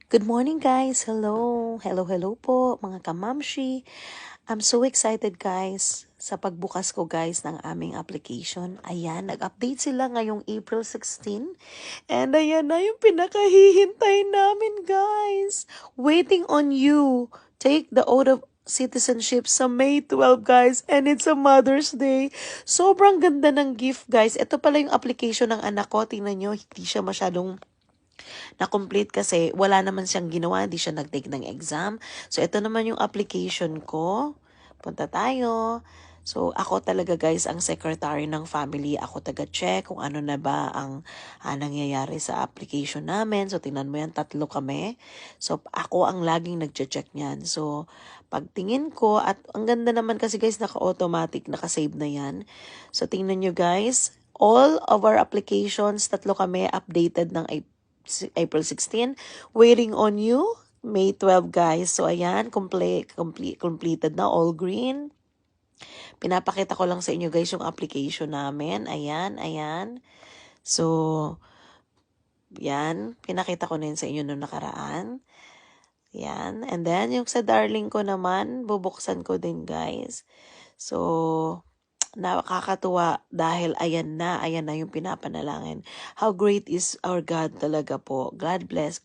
Good morning guys! Hello! Hello po mga kamamshi! I'm so excited guys sa pagbukas ko guys ng aming application. Ayan, nag-update sila ngayong April 16. And ayan na yung pinakahihintay namin guys. Waiting on you. Take the oath of citizenship sa May 12 guys, and it's a Mother's Day. Sobrang ganda ng gift guys. Ito pala yung application ng anak ko. Tingnan nyo, hindi siya masyadong na-complete kasi wala naman siyang ginawa, hindi siya nag-take ng exam. So, ito naman yung application ko. Punta tayo. So, ako talaga guys ang secretary ng family. Ako taga-check kung ano na ba ang nangyayari sa application namin. So, tingnan mo yan, 3 kami. So, ako ang laging nag-check niyan. So, pagtingin ko, at ang ganda naman kasi guys, naka-automatic, naka-save na yan. So, tingnan nyo guys, all of our applications, 3 kami, updated ng April 16. Waiting on you, May 12 guys. So, ayan, completed na, all green. Pinapakita ko lang sa inyo guys yung application namin. Ayan. So, yan. Pinakita ko na yun sa inyo noong nakaraan. Yan. And then, yung sa darling ko naman, bubuksan ko din guys. So, nakakatuwa dahil ayan na yung pinapanalangin. How great is our God talaga po. God bless.